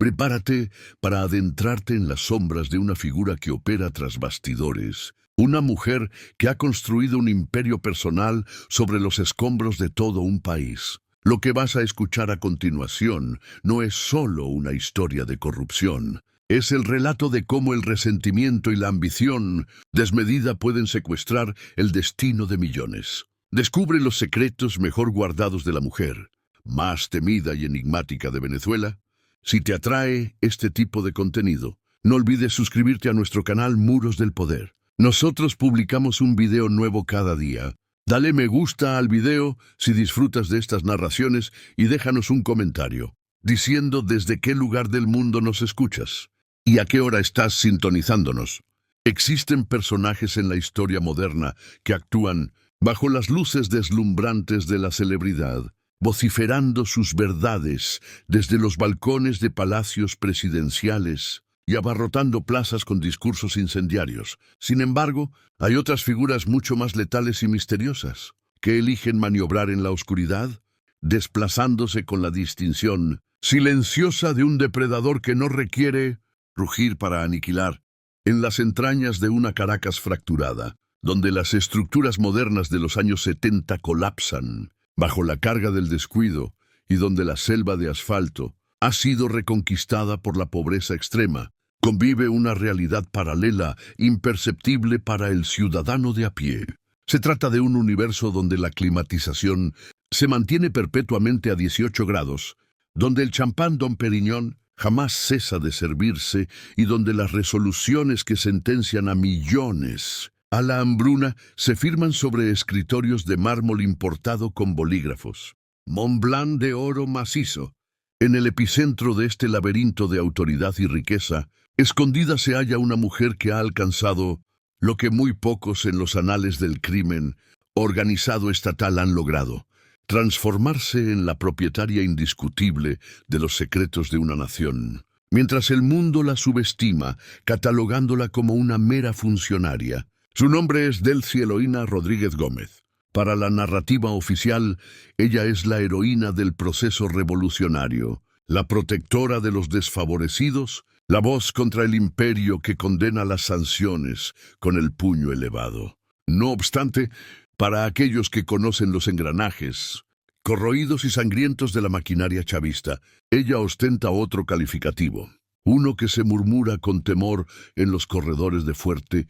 Prepárate para adentrarte en las sombras de una figura que opera tras bastidores, una mujer que ha construido un imperio personal sobre los escombros de todo un país. Lo que vas a escuchar a continuación no es solo una historia de corrupción, es el relato de cómo el resentimiento y la ambición desmedida pueden secuestrar el destino de millones. Descubre los secretos mejor guardados de la mujer, más temida y enigmática de Venezuela. Si te atrae este tipo de contenido, no olvides suscribirte a nuestro canal Muros del Poder. Nosotros publicamos un video nuevo cada día. Dale me gusta al video si disfrutas de estas narraciones y déjanos un comentario, diciendo desde qué lugar del mundo nos escuchas y a qué hora estás sintonizándonos. Existen personajes en la historia moderna que actúan bajo las luces deslumbrantes de la celebridad, vociferando sus verdades desde los balcones de palacios presidenciales y abarrotando plazas con discursos incendiarios. Sin embargo, hay otras figuras mucho más letales y misteriosas, que eligen maniobrar en la oscuridad, desplazándose con la distinción silenciosa de un depredador que no requiere rugir para aniquilar. En las entrañas de una Caracas fracturada, donde las estructuras modernas de los años 70 colapsan bajo la carga del descuido y donde la selva de asfalto ha sido reconquistada por la pobreza extrema, convive una realidad paralela, imperceptible para el ciudadano de a pie. Se trata de un universo donde la climatización se mantiene perpetuamente a 18 grados, donde el champán Dom Perignon jamás cesa de servirse y donde las resoluciones que sentencian a millones a la hambruna se firman sobre escritorios de mármol importado con bolígrafos. Mont Blanc de oro macizo. En el epicentro de este laberinto de autoridad y riqueza, escondida se halla una mujer que ha alcanzado lo que muy pocos en los anales del crimen organizado estatal han logrado: transformarse en la propietaria indiscutible de los secretos de una nación. Mientras el mundo la subestima, catalogándola como una mera funcionaria. Su nombre es Delcy Eloína Rodríguez Gómez. Para la narrativa oficial, ella es la heroína del proceso revolucionario, la protectora de los desfavorecidos, la voz contra el imperio que condena las sanciones con el puño elevado. No obstante, para aquellos que conocen los engranajes corroídos y sangrientos de la maquinaria chavista, ella ostenta otro calificativo, uno que se murmura con temor en los corredores de Fuerte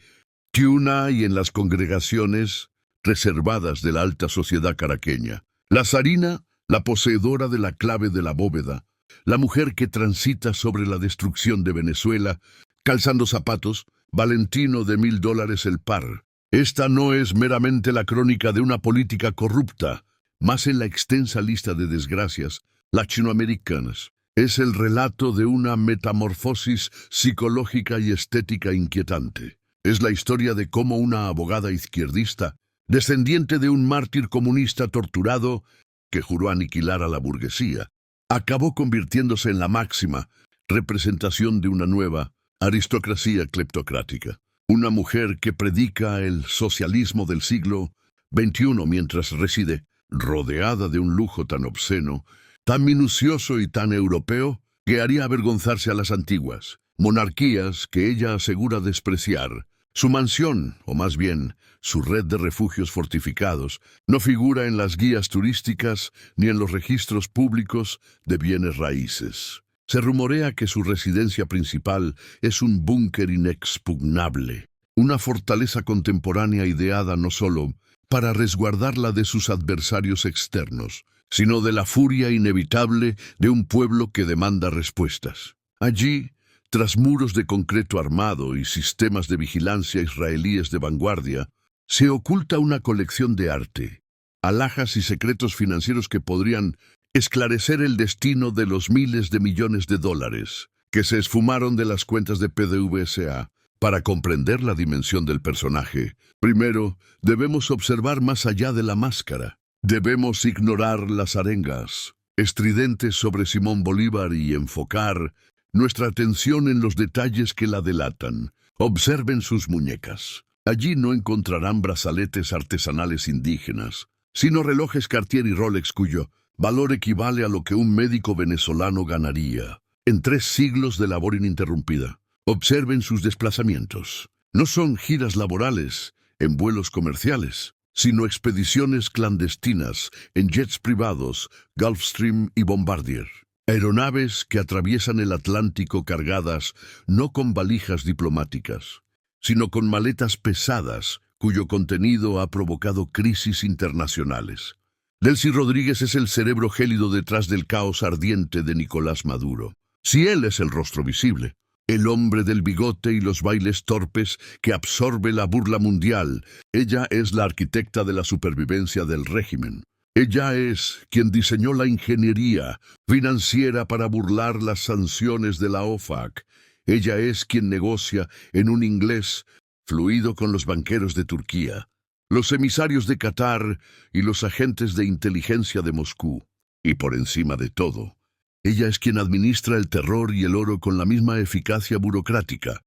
Tiuna y en las congregaciones reservadas de la alta sociedad caraqueña. La zarina, la poseedora de la clave de la bóveda, la mujer que transita sobre la destrucción de Venezuela, calzando zapatos, Valentino de $1000 el par. Esta no es meramente la crónica de una política corrupta, más en la extensa lista de desgracias latinoamericanas. Es el relato de una metamorfosis psicológica y estética inquietante. Es la historia de cómo una abogada izquierdista, descendiente de un mártir comunista torturado que juró aniquilar a la burguesía, acabó convirtiéndose en la máxima representación de una nueva aristocracia cleptocrática. Una mujer que predica el socialismo del siglo XXI mientras reside rodeada de un lujo tan obsceno, tan minucioso y tan europeo que haría avergonzarse a las antiguas monarquías que ella asegura despreciar. Su mansión, o más bien, su red de refugios fortificados, no figura en las guías turísticas ni en los registros públicos de bienes raíces. Se rumorea que su residencia principal es un búnker inexpugnable, una fortaleza contemporánea ideada no solo para resguardarla de sus adversarios externos, sino de la furia inevitable de un pueblo que demanda respuestas. Allí, tras muros de concreto armado y sistemas de vigilancia israelíes de vanguardia, se oculta una colección de arte, alhajas y secretos financieros que podrían esclarecer el destino de los miles de millones de dólares que se esfumaron de las cuentas de PDVSA. Para comprender la dimensión del personaje, primero debemos observar más allá de la máscara. Debemos ignorar las arengas estridentes sobre Simón Bolívar y enfocar nuestra atención en los detalles que la delatan. Observen sus muñecas. Allí no encontrarán brazaletes artesanales indígenas, sino relojes Cartier y Rolex cuyo valor equivale a lo que un médico venezolano ganaría. en 3 siglos de labor ininterrumpida. Observen sus desplazamientos. No son giras laborales en vuelos comerciales, sino expediciones clandestinas en jets privados, Gulfstream y Bombardier. Aeronaves que atraviesan el Atlántico cargadas no con valijas diplomáticas, sino con maletas pesadas cuyo contenido ha provocado crisis internacionales. Delcy Rodríguez es el cerebro gélido detrás del caos ardiente de Nicolás Maduro. Si él es el rostro visible, el hombre del bigote y los bailes torpes que absorbe la burla mundial, ella es la arquitecta de la supervivencia del régimen. Ella es quien diseñó la ingeniería financiera para burlar las sanciones de la OFAC. Ella es quien negocia en un inglés fluido con los banqueros de Turquía, los emisarios de Qatar y los agentes de inteligencia de Moscú. Y por encima de todo, ella es quien administra el terror y el oro con la misma eficacia burocrática.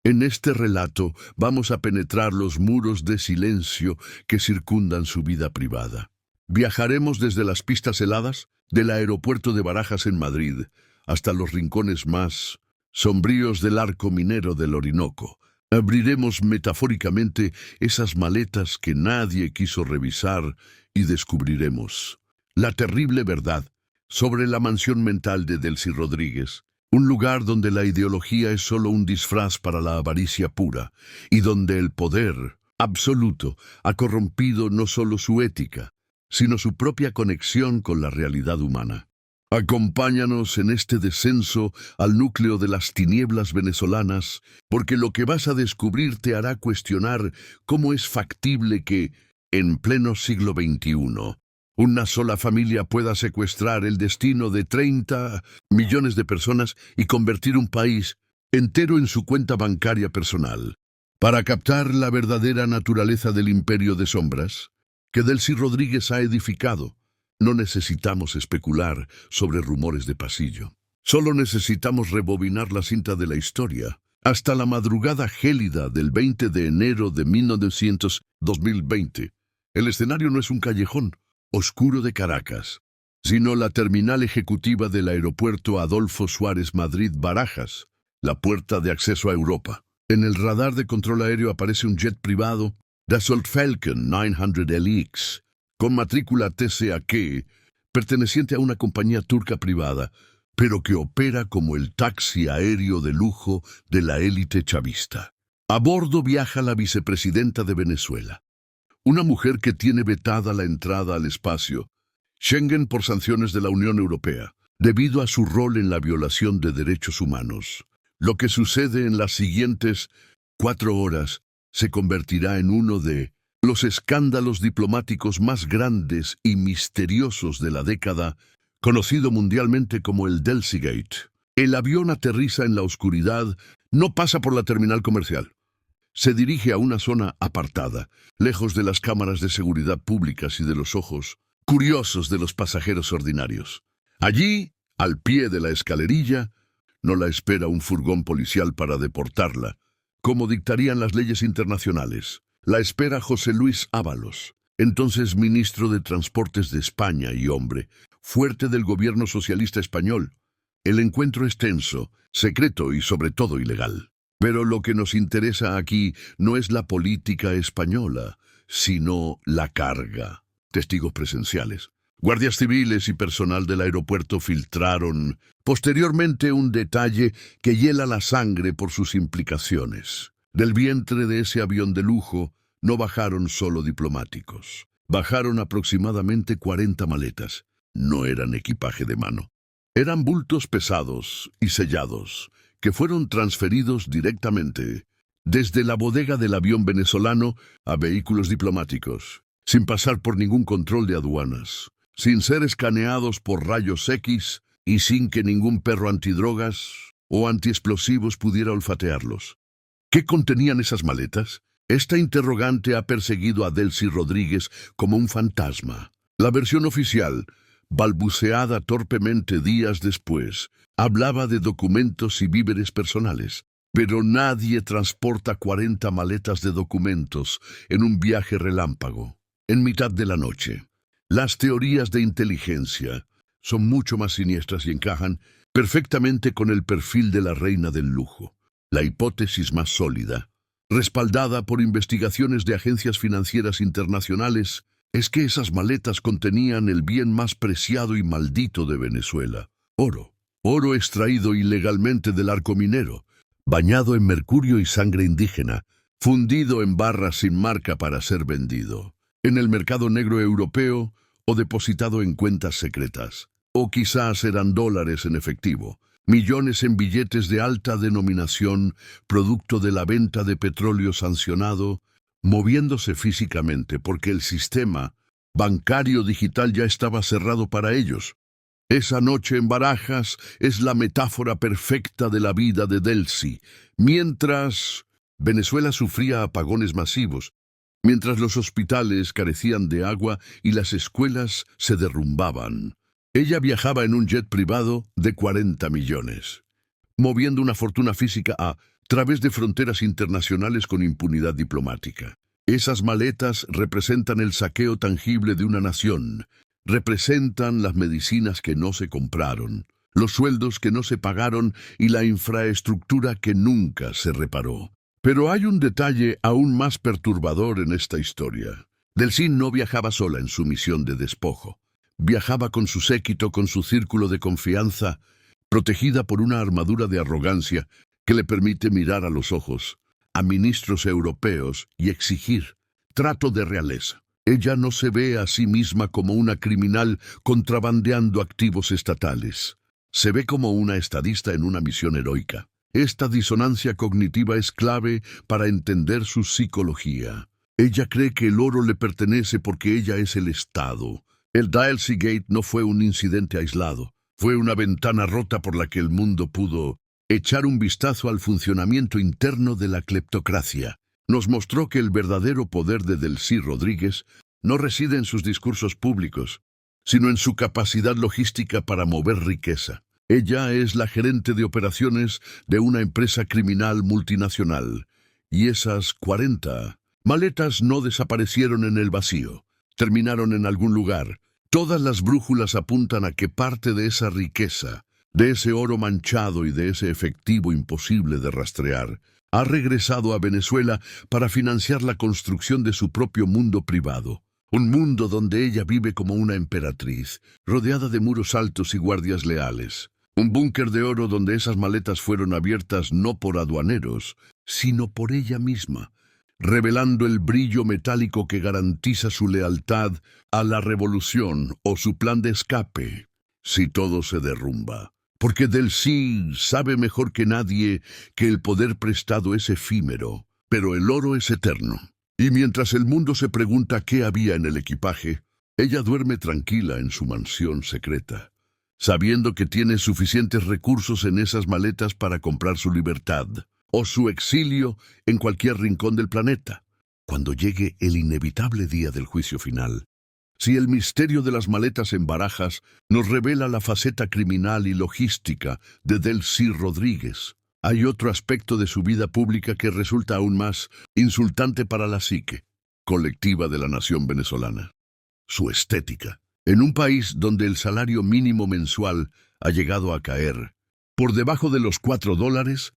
En este relato vamos a penetrar los muros de silencio que circundan su vida privada. Viajaremos desde las pistas heladas del aeropuerto de Barajas en Madrid hasta los rincones más sombríos del arco minero del Orinoco. Abriremos metafóricamente esas maletas que nadie quiso revisar y descubriremos la terrible verdad sobre la mansión mental de Delcy Rodríguez, un lugar donde la ideología es solo un disfraz para la avaricia pura y donde el poder absoluto ha corrompido no solo su ética, sino su propia conexión con la realidad humana. Acompáñanos en este descenso al núcleo de las tinieblas venezolanas, porque lo que vas a descubrir te hará cuestionar cómo es factible que, en pleno siglo XXI, una sola familia pueda secuestrar el destino de 30 millones de personas y convertir un país entero en su cuenta bancaria personal. Para captar la verdadera naturaleza del imperio de sombras que Delcy Rodríguez ha edificado, no necesitamos especular sobre rumores de pasillo. Solo necesitamos rebobinar la cinta de la historia hasta la madrugada gélida del 20 de enero de 2020. El escenario no es un callejón oscuro de Caracas, sino la terminal ejecutiva del aeropuerto Adolfo Suárez Madrid-Barajas, la puerta de acceso a Europa. En el radar de control aéreo aparece un jet privado, Dassault Falcon 900LX, con matrícula TCAQ, perteneciente a una compañía turca privada, pero que opera como el taxi aéreo de lujo de la élite chavista. A bordo viaja la vicepresidenta de Venezuela, una mujer que tiene vetada la entrada al espacio Schengen por sanciones de la Unión Europea, debido a su rol en la violación de derechos humanos. Lo que sucede en las siguientes 4 horas se convertirá en uno de los escándalos diplomáticos más grandes y misteriosos de la década, conocido mundialmente como el Delcygate. El avión aterriza en la oscuridad, no pasa por la terminal comercial. Se dirige a una zona apartada, lejos de las cámaras de seguridad públicas y de los ojos curiosos de los pasajeros ordinarios. Allí, al pie de la escalerilla, no la espera un furgón policial para deportarla, como dictarían las leyes internacionales. La espera José Luis Ábalos, entonces ministro de Transportes de España y hombre fuerte del gobierno socialista español. El encuentro es tenso, secreto y sobre todo ilegal. Pero lo que nos interesa aquí no es la política española, sino la carga. Testigos presenciales, guardias civiles y personal del aeropuerto filtraron posteriormente un detalle que hiela la sangre por sus implicaciones. Del vientre de ese avión de lujo no bajaron solo diplomáticos. Bajaron aproximadamente 40 maletas. No eran equipaje de mano. Eran bultos pesados y sellados, que fueron transferidos directamente desde la bodega del avión venezolano a vehículos diplomáticos, sin pasar por ningún control de aduanas, sin ser escaneados por rayos X y sin que ningún perro antidrogas o antiexplosivos pudiera olfatearlos. ¿Qué contenían esas maletas? Esta interrogante ha perseguido a Delcy Rodríguez como un fantasma. La versión oficial, balbuceada torpemente días después, hablaba de documentos y víveres personales. Pero nadie transporta 40 maletas de documentos en un viaje relámpago, en mitad de la noche. Las teorías de inteligencia son mucho más siniestras y encajan perfectamente con el perfil de la reina del lujo. La hipótesis más sólida, respaldada por investigaciones de agencias financieras internacionales, es que esas maletas contenían el bien más preciado y maldito de Venezuela: oro. Oro extraído ilegalmente del arco minero, bañado en mercurio y sangre indígena, fundido en barras sin marca para ser vendido en el mercado negro europeo o depositado en cuentas secretas. O quizás eran dólares en efectivo, millones en billetes de alta denominación, producto de la venta de petróleo sancionado, moviéndose físicamente porque el sistema bancario digital ya estaba cerrado para ellos. Esa noche en Barajas es la metáfora perfecta de la vida de Delcy, mientras Venezuela sufría apagones masivos, mientras los hospitales carecían de agua y las escuelas se derrumbaban. Ella viajaba en un jet privado de 40 millones, moviendo una fortuna física a través de fronteras internacionales con impunidad diplomática. Esas maletas representan el saqueo tangible de una nación, representan las medicinas que no se compraron, los sueldos que no se pagaron y la infraestructura que nunca se reparó. Pero hay un detalle aún más perturbador en esta historia. Delcy no viajaba sola en su misión de despojo. Viajaba con su séquito, con su círculo de confianza, protegida por una armadura de arrogancia que le permite mirar a los ojos a ministros europeos y exigir trato de realeza. Ella no se ve a sí misma como una criminal contrabandeando activos estatales. Se ve como una estadista en una misión heroica. Esta disonancia cognitiva es clave para entender su psicología. Ella cree que el oro le pertenece porque ella es el Estado. El Delcy Gate no fue un incidente aislado. Fue una ventana rota por la que el mundo pudo echar un vistazo al funcionamiento interno de la cleptocracia. Nos mostró que el verdadero poder de Delcy Rodríguez no reside en sus discursos públicos, sino en su capacidad logística para mover riqueza. Ella es la gerente de operaciones de una empresa criminal multinacional, y esas 40 maletas no desaparecieron en el vacío, terminaron en algún lugar. Todas las brújulas apuntan a que parte de esa riqueza, de ese oro manchado y de ese efectivo imposible de rastrear, ha regresado a Venezuela para financiar la construcción de su propio mundo privado. Un mundo donde ella vive como una emperatriz, rodeada de muros altos y guardias leales. Un búnker de oro donde esas maletas fueron abiertas no por aduaneros, sino por ella misma, revelando el brillo metálico que garantiza su lealtad a la revolución o su plan de escape, si todo se derrumba. Porque Delcy sabe mejor que nadie que el poder prestado es efímero, pero el oro es eterno. Y mientras el mundo se pregunta qué había en el equipaje, ella duerme tranquila en su mansión secreta, sabiendo que tiene suficientes recursos en esas maletas para comprar su libertad o su exilio en cualquier rincón del planeta. Cuando llegue el inevitable día del juicio final, si el misterio de las maletas en Barajas nos revela la faceta criminal y logística de Delcy Rodríguez, hay otro aspecto de su vida pública que resulta aún más insultante para la psique colectiva de la nación venezolana: su estética. En un país donde el salario mínimo mensual ha llegado a caer por debajo de los $4,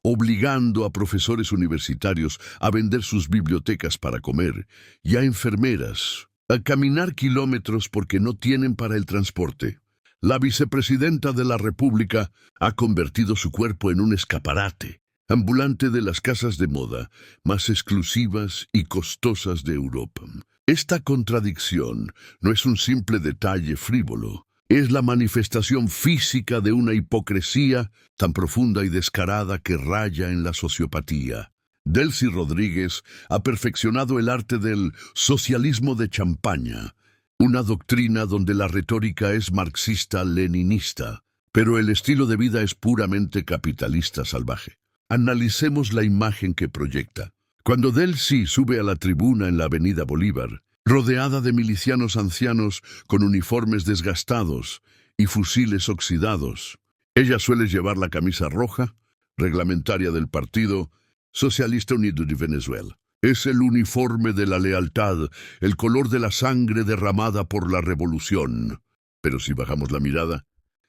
obligando a profesores universitarios a vender sus bibliotecas para comer y a enfermeras a caminar kilómetros porque no tienen para el transporte, la vicepresidenta de la República ha convertido su cuerpo en un escaparate ambulante de las casas de moda más exclusivas y costosas de Europa. Esta contradicción no es un simple detalle frívolo, es la manifestación física de una hipocresía tan profunda y descarada que raya en la sociopatía. Delcy Rodríguez ha perfeccionado el arte del socialismo de champaña, una doctrina donde la retórica es marxista-leninista, pero el estilo de vida es puramente capitalista salvaje. Analicemos la imagen que proyecta. Cuando Delcy sube a la tribuna en la Avenida Bolívar, rodeada de milicianos ancianos con uniformes desgastados y fusiles oxidados, ella suele llevar la camisa roja, reglamentaria del Partido Socialista Unido de Venezuela. Es el uniforme de la lealtad, el color de la sangre derramada por la revolución. Pero si bajamos la mirada,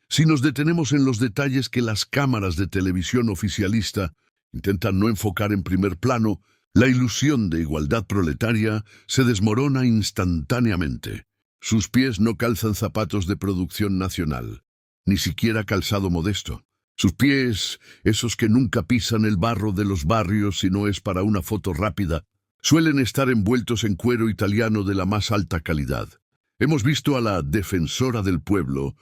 Si nos detenemos en los detalles que las cámaras de televisión oficialista intentan no enfocar en primer plano, la ilusión de igualdad proletaria se desmorona instantáneamente. Sus pies no calzan zapatos de producción nacional, ni siquiera calzado modesto. Sus pies, esos que nunca pisan el barro de los barrios si no es para una foto rápida, suelen estar envueltos en cuero italiano de la más alta calidad. Hemos visto a la defensora del pueblo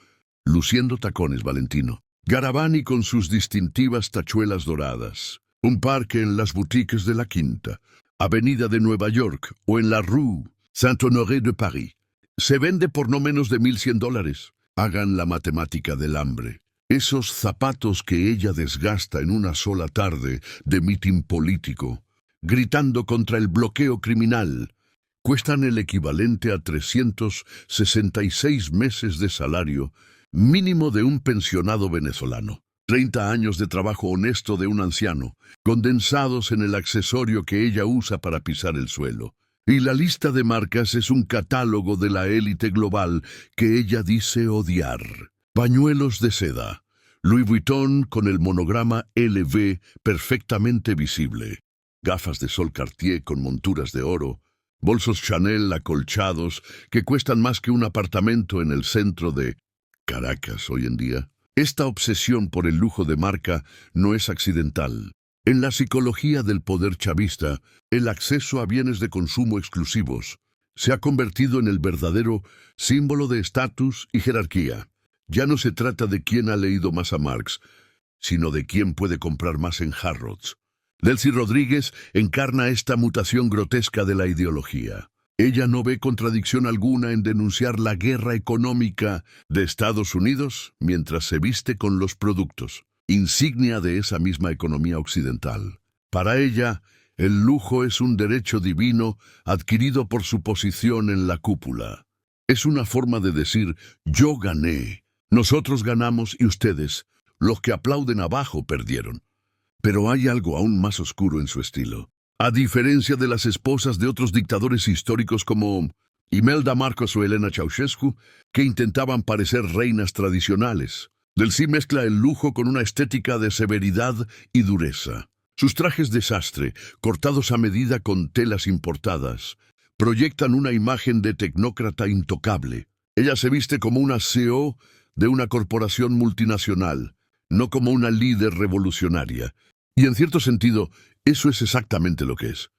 luciendo tacones Valentino, Garavani con sus distintivas tachuelas doradas, un parque en las boutiques de la Quinta, Avenida de Nueva York o en la Rue Saint-Honoré de París. Se vende por no menos de $1,100. Hagan la matemática del hambre. Esos zapatos que ella desgasta en una sola tarde de mitin político, gritando contra el bloqueo criminal, cuestan el equivalente a 366 meses de salario mínimo de un pensionado venezolano. 30 años de trabajo honesto de un anciano, condensados en el accesorio que ella usa para pisar el suelo. Y la lista de marcas es un catálogo de la élite global que ella dice odiar. Pañuelos de seda, Louis Vuitton con el monograma LV perfectamente visible, gafas de sol Cartier con monturas de oro, bolsos Chanel acolchados que cuestan más que un apartamento en el centro de Caracas hoy en día. Esta obsesión por el lujo de marca no es accidental. En la psicología del poder chavista, el acceso a bienes de consumo exclusivos se ha convertido en el verdadero símbolo de estatus y jerarquía. Ya no se trata de quién ha leído más a Marx, sino de quién puede comprar más en Harrods. Delcy Rodríguez encarna esta mutación grotesca de la ideología. Ella no ve contradicción alguna en denunciar la guerra económica de Estados Unidos mientras se viste con los productos, insignia de esa misma economía occidental. Para ella, el lujo es un derecho divino adquirido por su posición en la cúpula. Es una forma de decir, yo gané, nosotros ganamos y ustedes, los que aplauden abajo, perdieron. Pero hay algo aún más oscuro en su estilo. A diferencia de las esposas de otros dictadores históricos como Imelda Marcos o Elena Ceausescu, que intentaban parecer reinas tradicionales, Delcy mezcla el lujo con una estética de severidad y dureza. Sus trajes de sastre, cortados a medida con telas importadas, proyectan una imagen de tecnócrata intocable. Ella se viste como una CEO de una corporación multinacional, no como una líder revolucionaria. Y en cierto sentido, eso es exactamente lo que es.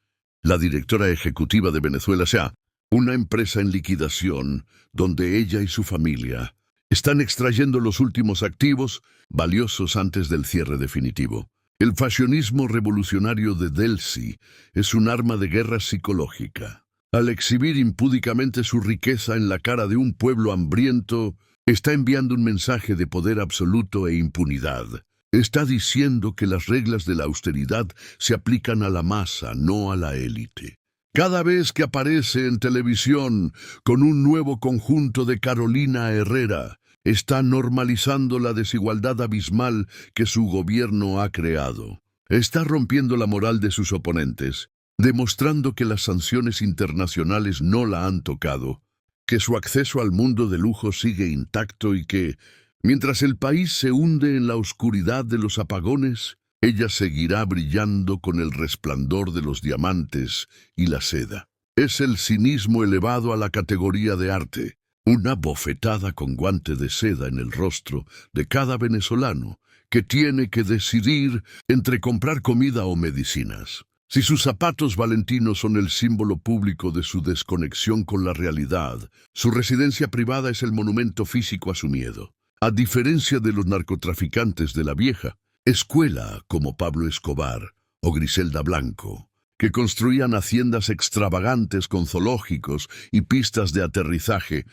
La directora ejecutiva de Venezuela S.A., una empresa en liquidación donde ella y su familia están extrayendo los últimos activos valiosos antes del cierre definitivo. El fashionismo revolucionario de Delcy es un arma de guerra psicológica. Al exhibir impúdicamente su riqueza en la cara de un pueblo hambriento, está enviando un mensaje de poder absoluto e impunidad. Está diciendo que las reglas de la austeridad se aplican a la masa, no a la élite. Cada vez que aparece en televisión con un nuevo conjunto de Carolina Herrera, está normalizando la desigualdad abismal que su gobierno ha creado. Está rompiendo la moral de sus oponentes, demostrando que las sanciones internacionales no la han tocado, que su acceso al mundo de lujo sigue intacto y que, mientras el país se hunde en la oscuridad de los apagones, ella seguirá brillando con el resplandor de los diamantes y la seda. Es el cinismo elevado a la categoría de arte, una bofetada con guante de seda en el rostro de cada venezolano que tiene que decidir entre comprar comida o medicinas. Si sus zapatos Valentino son el símbolo público de su desconexión con la realidad, su residencia privada es el monumento físico a su miedo. A diferencia de los narcotraficantes de la vieja escuela como Pablo Escobar o Griselda Blanco, que construían haciendas extravagantes con zoológicos y pistas de aterrizaje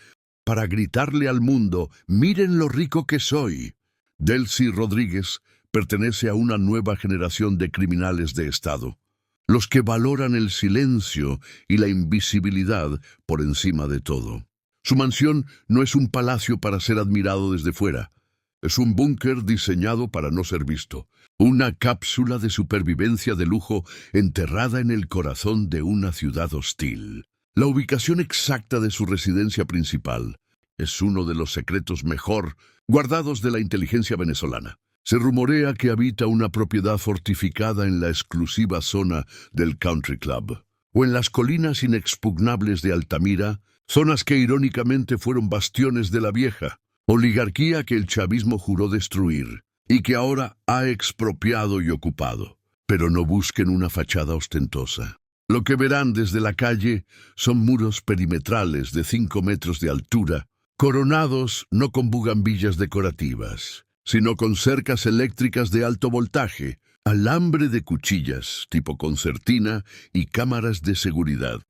para gritarle al mundo, miren lo rico que soy. Delcy Rodríguez pertenece a una nueva generación de criminales de Estado, los que valoran el silencio y la invisibilidad por encima de todo. Su mansión no es un palacio para ser admirado desde fuera. Es un búnker diseñado para no ser visto. Una cápsula de supervivencia de lujo enterrada en el corazón de una ciudad hostil. La ubicación exacta de su residencia principal, Es uno de los secretos mejor guardados de la inteligencia venezolana. Se rumorea que habita una propiedad fortificada en la exclusiva zona del Country Club, o en las colinas inexpugnables de Altamira, zonas que irónicamente fueron bastiones de la vieja oligarquía que el chavismo juró destruir y que ahora ha expropiado y ocupado. Pero no busquen una fachada ostentosa. Lo que verán desde la calle son muros perimetrales de 5 metros de altura, coronados no con bugambillas decorativas, sino con cercas eléctricas de alto voltaje, alambre de cuchillas tipo concertina y cámaras de seguridad,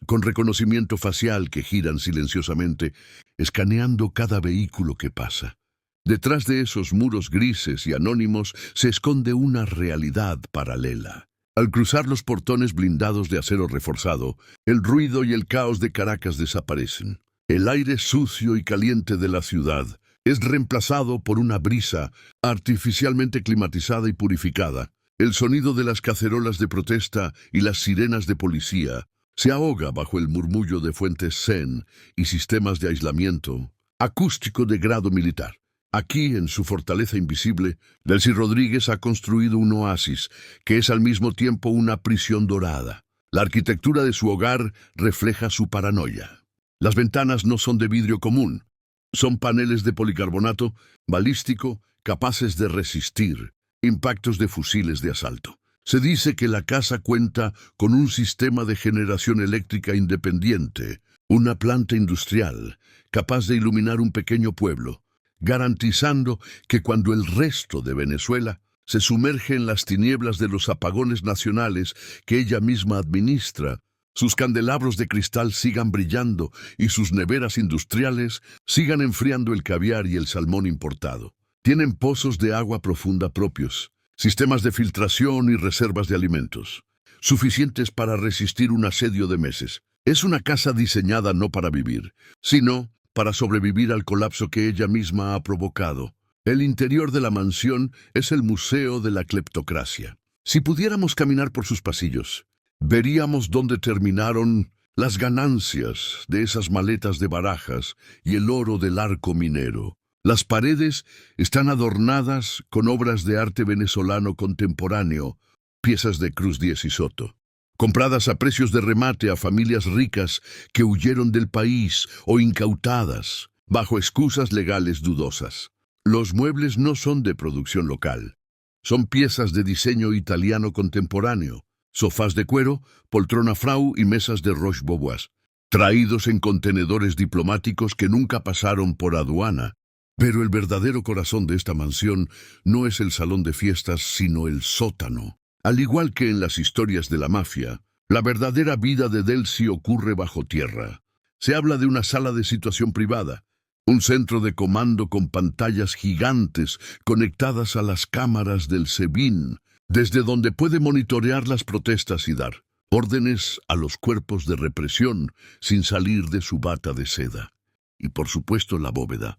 con reconocimiento facial que giran silenciosamente, escaneando cada vehículo que pasa. Detrás de esos muros grises y anónimos se esconde una realidad paralela. Al cruzar los portones blindados de acero reforzado, el ruido y el caos de Caracas desaparecen. El aire sucio y caliente de la ciudad es reemplazado por una brisa artificialmente climatizada y purificada. El sonido de las cacerolas de protesta y las sirenas de policía se ahoga bajo el murmullo de fuentes zen y sistemas de aislamiento acústico de grado militar. Aquí, en su fortaleza invisible, Delcy Rodríguez ha construido un oasis que es al mismo tiempo una prisión dorada. La arquitectura de su hogar refleja su paranoia. Las ventanas no son de vidrio común, son paneles de policarbonato balístico capaces de resistir impactos de fusiles de asalto. Se dice que la casa cuenta con un sistema de generación eléctrica independiente, una planta industrial capaz de iluminar un pequeño pueblo, garantizando que cuando el resto de Venezuela se sumerge en las tinieblas de los apagones nacionales que ella misma administra, sus candelabros de cristal sigan brillando y sus neveras industriales sigan enfriando el caviar y el salmón importado. Tienen pozos de agua profunda propios, sistemas de filtración y reservas de alimentos, suficientes para resistir un asedio de meses. Es una casa diseñada no para vivir, sino para sobrevivir al colapso que ella misma ha provocado. El interior de la mansión es el museo de la cleptocracia. Si pudiéramos caminar por sus pasillos, veríamos dónde terminaron las ganancias de esas maletas de barajas y el oro del arco minero. Las paredes están adornadas con obras de arte venezolano contemporáneo, piezas de Cruz Diez y Soto, compradas a precios de remate a familias ricas que huyeron del país o incautadas bajo excusas legales dudosas. Los muebles no son de producción local, son piezas de diseño italiano contemporáneo, sofás de cuero, poltrona frau y mesas de Roche-Beaubois, traídos en contenedores diplomáticos que nunca pasaron por aduana. Pero el verdadero corazón de esta mansión no es el salón de fiestas, sino el sótano. Al igual que en las historias de la mafia, la verdadera vida de Delcy ocurre bajo tierra. Se habla de una sala de situación privada, un centro de comando con pantallas gigantes conectadas a las cámaras del SEBIN, desde donde puede monitorear las protestas y dar órdenes a los cuerpos de represión sin salir de su bata de seda. Y por supuesto la bóveda.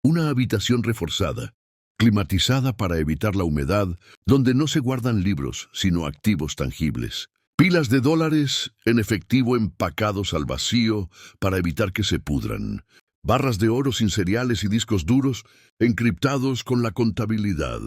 Una habitación reforzada, climatizada para evitar la humedad, donde no se guardan libros, sino activos tangibles. Pilas de dólares en efectivo empacados al vacío para evitar que se pudran. Barras de oro sin cereales y discos duros encriptados con la contabilidad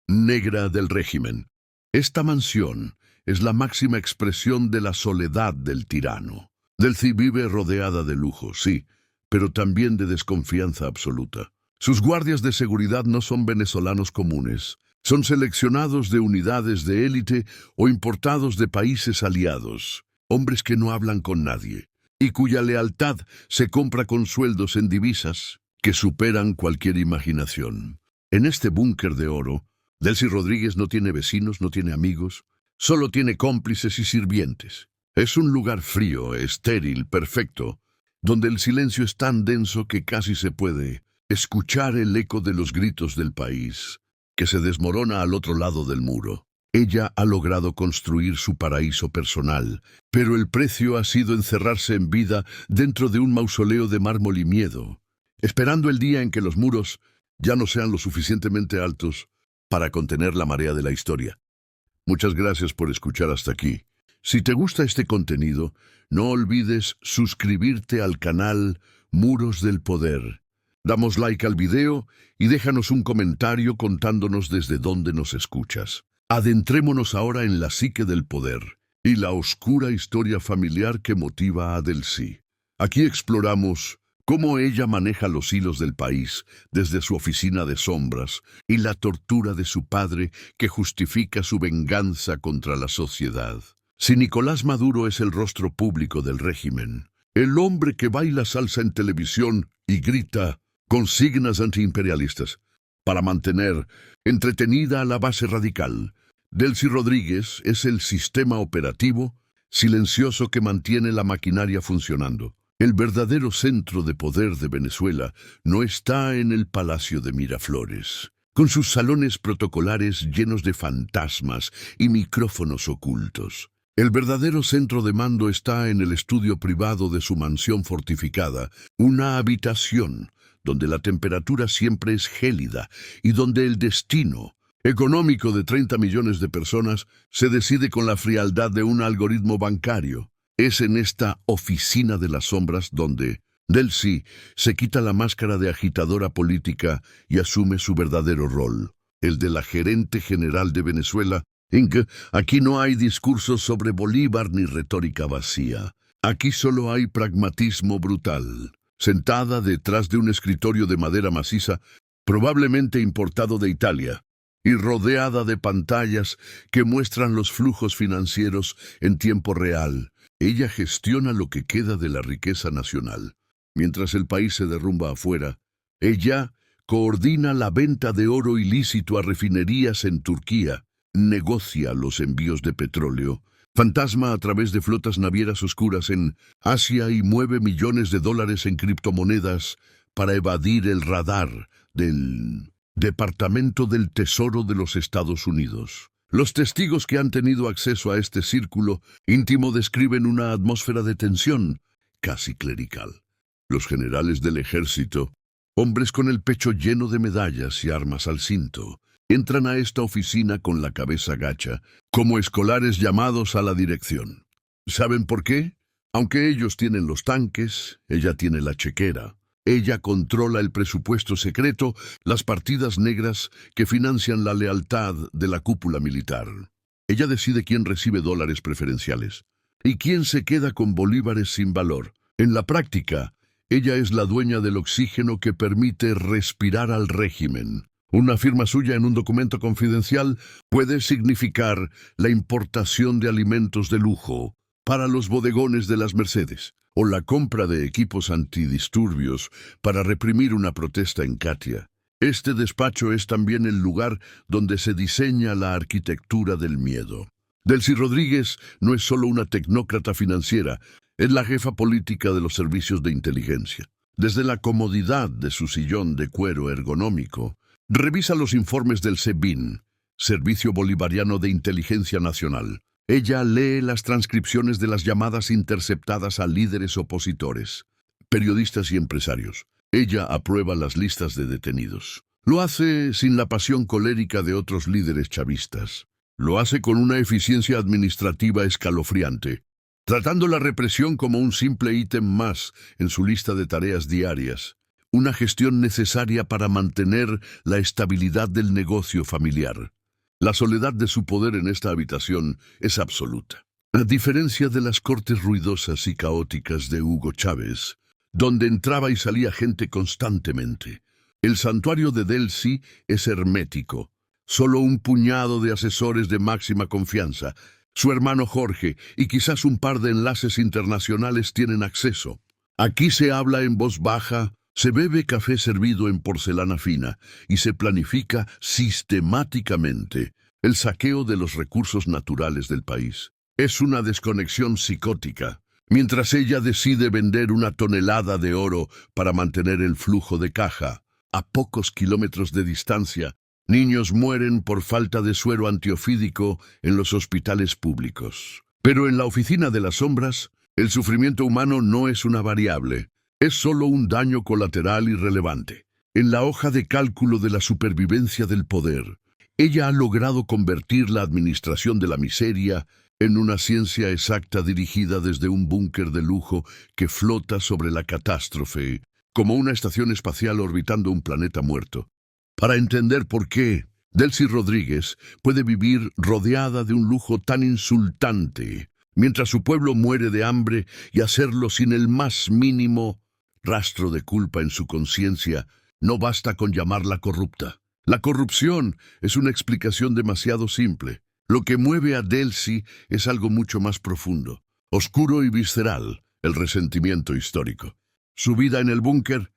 negra del régimen. Esta mansión es la máxima expresión de la soledad del tirano. Delcy vive rodeada de lujo, sí, pero también de desconfianza absoluta. Sus guardias de seguridad no son venezolanos comunes, son seleccionados de unidades de élite o importados de países aliados, hombres que no hablan con nadie, y cuya lealtad se compra con sueldos en divisas que superan cualquier imaginación. En este búnker de oro, Delcy Rodríguez no tiene vecinos, no tiene amigos, solo tiene cómplices y sirvientes. Es un lugar frío, estéril, perfecto, donde el silencio es tan denso que casi se puede escuchar el eco de los gritos del país, que se desmorona al otro lado del muro. Ella ha logrado construir su paraíso personal, pero el precio ha sido encerrarse en vida dentro de un mausoleo de mármol y miedo, esperando el día en que los muros ya no sean lo suficientemente altos para contener la marea de la historia. Muchas gracias por escuchar hasta aquí. Si te gusta este contenido, no olvides suscribirte al canal Muros del Poder. Damos like al video y déjanos un comentario contándonos desde dónde nos escuchas. Adentrémonos ahora en la psique del poder y la oscura historia familiar que motiva a Delcy. Aquí exploramos cómo ella maneja los hilos del país desde su oficina de sombras y la tortura de su padre que justifica su venganza contra la sociedad. Si Nicolás Maduro es el rostro público del régimen, el hombre que baila salsa en televisión y grita consignas antiimperialistas para mantener entretenida a la base radical, Delcy Rodríguez es el sistema operativo silencioso que mantiene la maquinaria funcionando. El verdadero centro de poder de Venezuela no está en el Palacio de Miraflores, con sus salones protocolares llenos de fantasmas y micrófonos ocultos. El verdadero centro de mando está en el estudio privado de su mansión fortificada, una habitación donde la temperatura siempre es gélida y donde el destino económico de 30 millones de personas se decide con la frialdad de un algoritmo bancario. Es en esta oficina de las sombras donde Delcy se quita la máscara de agitadora política y asume su verdadero rol, el de la gerente general de Venezuela. Aquí no hay discursos sobre Bolívar ni retórica vacía. Aquí solo hay pragmatismo brutal. Sentada detrás de un escritorio de madera maciza, probablemente importado de Italia, y rodeada de pantallas que muestran los flujos financieros en tiempo real, ella gestiona lo que queda de la riqueza nacional. Mientras el país se derrumba afuera, ella coordina la venta de oro ilícito a refinerías en Turquía, negocia los envíos de petróleo, fantasma a través de flotas navieras oscuras en Asia y mueve millones de dólares en criptomonedas para evadir el radar del Departamento del Tesoro de los Estados Unidos. Los testigos que han tenido acceso a este círculo íntimo describen una atmósfera de tensión casi clerical. Los generales del ejército, hombres con el pecho lleno de medallas y armas al cinto, entran a esta oficina con la cabeza gacha, como escolares llamados a la dirección. ¿Saben por qué? Aunque ellos tienen los tanques, ella tiene la chequera. Ella controla el presupuesto secreto, las partidas negras que financian la lealtad de la cúpula militar. Ella decide quién recibe dólares preferenciales y quién se queda con bolívares sin valor. En la práctica, ella es la dueña del oxígeno que permite respirar al régimen. Una firma suya en un documento confidencial puede significar la importación de alimentos de lujo para los bodegones de las Mercedes, o la compra de equipos antidisturbios para reprimir una protesta en Katia. Este despacho es también el lugar donde se diseña la arquitectura del miedo. Delcy Rodríguez no es solo una tecnócrata financiera, es la jefa política de los servicios de inteligencia. Desde la comodidad de su sillón de cuero ergonómico, revisa los informes del SEBIN, Servicio Bolivariano de Inteligencia Nacional. Ella lee las transcripciones de las llamadas interceptadas a líderes opositores, periodistas y empresarios. Ella aprueba las listas de detenidos. Lo hace sin la pasión colérica de otros líderes chavistas. Lo hace con una eficiencia administrativa escalofriante, tratando la represión como un simple ítem más en su lista de tareas diarias. Una gestión necesaria para mantener la estabilidad del negocio familiar. La soledad de su poder en esta habitación es absoluta. A diferencia de las cortes ruidosas y caóticas de Hugo Chávez, donde entraba y salía gente constantemente, el santuario de Delcy es hermético. Solo un puñado de asesores de máxima confianza, su hermano Jorge y quizás un par de enlaces internacionales tienen acceso. Aquí se habla en voz baja, se bebe café servido en porcelana fina y se planifica sistemáticamente el saqueo de los recursos naturales del país. Es una desconexión psicótica. Mientras ella decide vender una tonelada de oro para mantener el flujo de caja, a pocos kilómetros de distancia, niños mueren por falta de suero antiofídico en los hospitales públicos. Pero en la oficina de las sombras, el sufrimiento humano no es una variable. Es solo un daño colateral irrelevante. En la hoja de cálculo de la supervivencia del poder, ella ha logrado convertir la administración de la miseria en una ciencia exacta dirigida desde un búnker de lujo que flota sobre la catástrofe, como una estación espacial orbitando un planeta muerto. Para entender por qué Delcy Rodríguez puede vivir rodeada de un lujo tan insultante, mientras su pueblo muere de hambre y hacerlo sin el más mínimo rastro de culpa en su conciencia, no basta con llamarla corrupta. La corrupción es una explicación demasiado simple. Lo que mueve a Delcy es algo mucho más profundo, oscuro y visceral, el resentimiento histórico. Su vida en el búnker,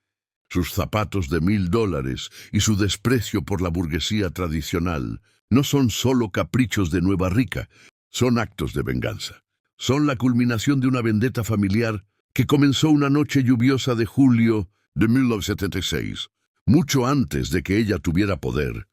sus zapatos de $1000 y su desprecio por la burguesía tradicional no son solo caprichos de Nueva Rica, son actos de venganza. Son la culminación de una vendetta familiar que comenzó una noche lluviosa de julio de 1976, mucho antes de que ella tuviera poder,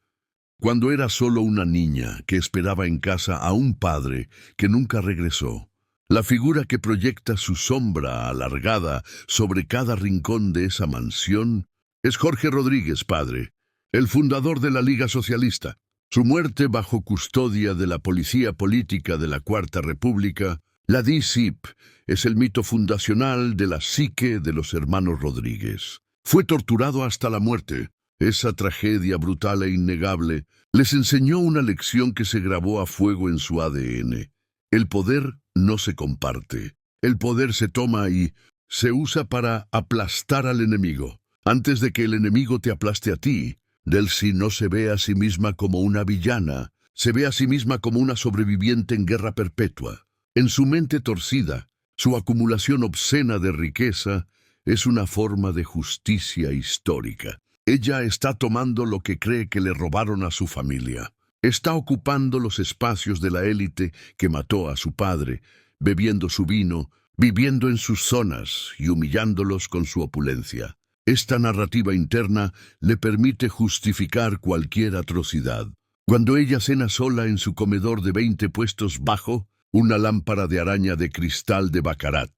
cuando era solo una niña que esperaba en casa a un padre que nunca regresó. La figura que proyecta su sombra alargada sobre cada rincón de esa mansión es Jorge Rodríguez, padre, el fundador de la Liga Socialista. Su muerte bajo custodia de la policía política de la Cuarta República, la DSIP, es el mito fundacional de la psique de los hermanos Rodríguez. Fue torturado hasta la muerte. Esa tragedia brutal e innegable les enseñó una lección que se grabó a fuego en su ADN. El poder no se comparte. El poder se toma y se usa para aplastar al enemigo. Antes de que el enemigo te aplaste a ti, Delcy no se ve a sí misma como una villana, se ve a sí misma como una sobreviviente en guerra perpetua. En su mente torcida, su acumulación obscena de riqueza es una forma de justicia histórica. Ella está tomando lo que cree que le robaron a su familia. Está ocupando los espacios de la élite que mató a su padre, bebiendo su vino, viviendo en sus zonas y humillándolos con su opulencia. Esta narrativa interna le permite justificar cualquier atrocidad. Cuando ella cena sola en su comedor de 20 puestos bajo una lámpara de araña de cristal de Baccarat,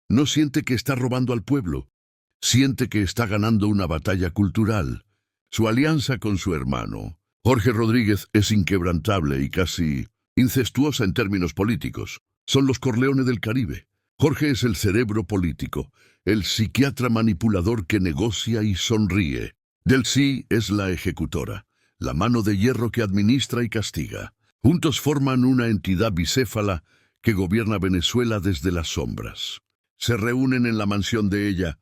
no siente que está robando al pueblo. Siente que está ganando una batalla cultural. Su alianza con su hermano, Jorge Rodríguez, es inquebrantable y casi incestuosa en términos políticos. Son los Corleone del Caribe. Jorge es el cerebro político, el psiquiatra manipulador que negocia y sonríe. Delcy es la ejecutora, la mano de hierro que administra y castiga. Juntos forman una entidad bicéfala que gobierna Venezuela desde las sombras. Se reúnen en la mansión de ella,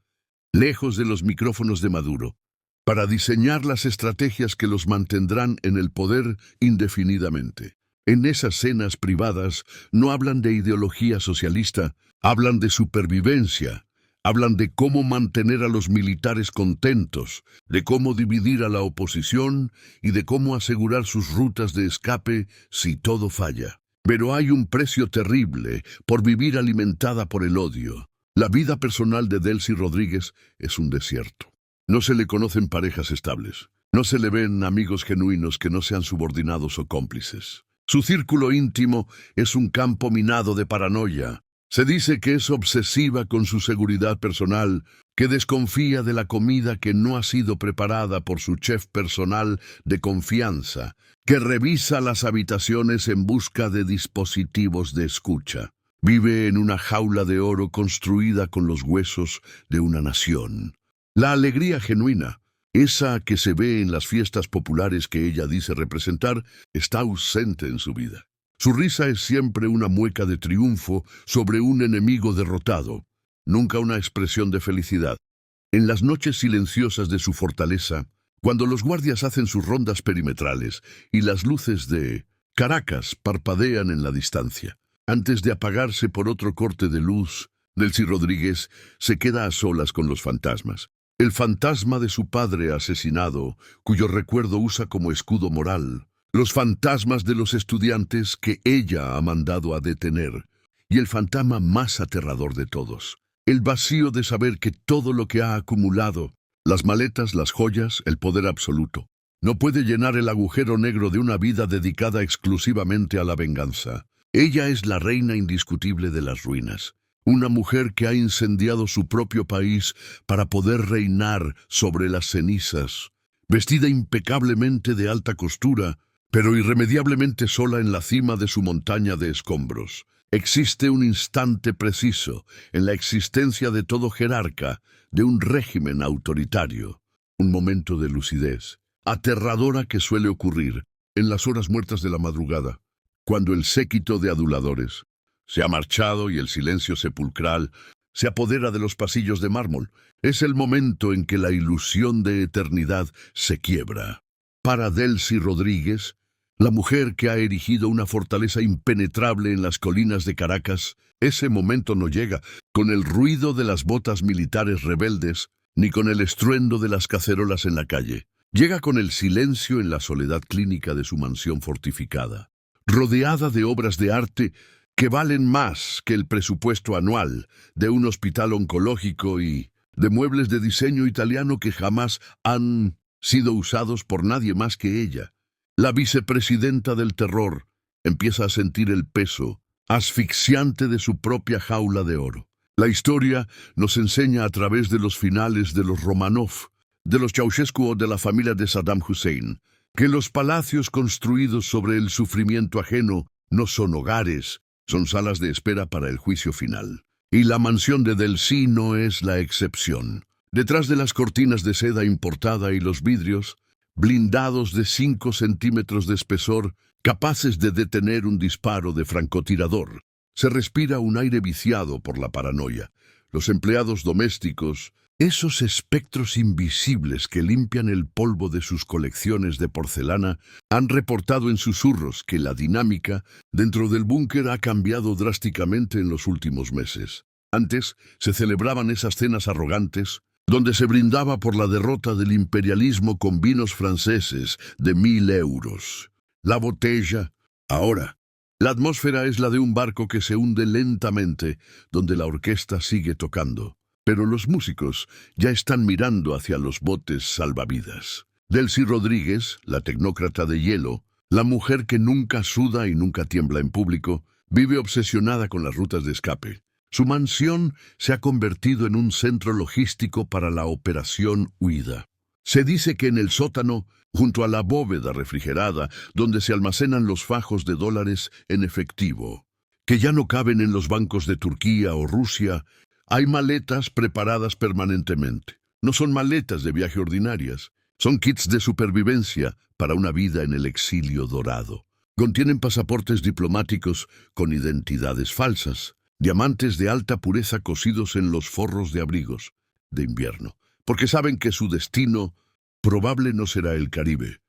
lejos de los micrófonos de Maduro, para diseñar las estrategias que los mantendrán en el poder indefinidamente. En esas cenas privadas no hablan de ideología socialista, hablan de supervivencia, hablan de cómo mantener a los militares contentos, de cómo dividir a la oposición y de cómo asegurar sus rutas de escape si todo falla. Pero hay un precio terrible por vivir alimentada por el odio. La vida personal de Delcy Rodríguez es un desierto. No se le conocen parejas estables. No se le ven amigos genuinos que no sean subordinados o cómplices. Su círculo íntimo es un campo minado de paranoia. Se dice que es obsesiva con su seguridad personal, que desconfía de la comida que no ha sido preparada por su chef personal de confianza, que revisa las habitaciones en busca de dispositivos de escucha. Vive en una jaula de oro construida con los huesos de una nación. La alegría genuina, esa que se ve en las fiestas populares que ella dice representar, está ausente en su vida. Su risa es siempre una mueca de triunfo sobre un enemigo derrotado, nunca una expresión de felicidad. En las noches silenciosas de su fortaleza, cuando los guardias hacen sus rondas perimetrales y las luces de Caracas parpadean en la distancia, antes de apagarse por otro corte de luz, Delcy Rodríguez se queda a solas con los fantasmas. El fantasma de su padre asesinado, cuyo recuerdo usa como escudo moral. Los fantasmas de los estudiantes que ella ha mandado a detener. Y el fantasma más aterrador de todos. El vacío de saber que todo lo que ha acumulado, las maletas, las joyas, el poder absoluto, no puede llenar el agujero negro de una vida dedicada exclusivamente a la venganza. Ella es la reina indiscutible de las ruinas. Una mujer que ha incendiado su propio país para poder reinar sobre las cenizas. Vestida impecablemente de alta costura, pero irremediablemente sola en la cima de su montaña de escombros. Existe un instante preciso en la existencia de todo jerarca de un régimen autoritario, un momento de lucidez, aterradora que suele ocurrir en las horas muertas de la madrugada, cuando el séquito de aduladores se ha marchado y el silencio sepulcral se apodera de los pasillos de mármol. Es el momento en que la ilusión de eternidad se quiebra. Para Delcy Rodríguez, la mujer que ha erigido una fortaleza impenetrable en las colinas de Caracas, ese momento no llega con el ruido de las botas militares rebeldes, ni con el estruendo de las cacerolas en la calle. Llega con el silencio en la soledad clínica de su mansión fortificada, rodeada de obras de arte que valen más que el presupuesto anual de un hospital oncológico y de muebles de diseño italiano que jamás han sido usados por nadie más que ella. La vicepresidenta del terror empieza a sentir el peso asfixiante de su propia jaula de oro. La historia nos enseña a través de los finales de los Romanov, de los Ceausescu o de la familia de Saddam Hussein, que los palacios construidos sobre el sufrimiento ajeno no son hogares, son salas de espera para el juicio final. Y la mansión de Delcy no es la excepción. Detrás de las cortinas de seda importada y los vidrios, blindados de 5 centímetros de espesor, capaces de detener un disparo de francotirador, se respira un aire viciado por la paranoia. Los empleados domésticos, esos espectros invisibles que limpian el polvo de sus colecciones de porcelana, han reportado en susurros que la dinámica dentro del búnker ha cambiado drásticamente en los últimos meses. Antes se celebraban esas cenas arrogantes, donde se brindaba por la derrota del imperialismo con vinos franceses de 1000 euros. La botella. Ahora, la atmósfera es la de un barco que se hunde lentamente, donde la orquesta sigue tocando. Pero los músicos ya están mirando hacia los botes salvavidas. Delcy Rodríguez, la tecnócrata de hielo, la mujer que nunca suda y nunca tiembla en público, vive obsesionada con las rutas de escape. Su mansión se ha convertido en un centro logístico para la operación huida. Se dice que en el sótano, junto a la bóveda refrigerada, donde se almacenan los fajos de dólares en efectivo, que ya no caben en los bancos de Turquía o Rusia, hay maletas preparadas permanentemente. No son maletas de viaje ordinarias, son kits de supervivencia para una vida en el exilio dorado. Contienen pasaportes diplomáticos con identidades falsas, diamantes de alta pureza cosidos en los forros de abrigos de invierno, porque saben que su destino probable no será el Caribe,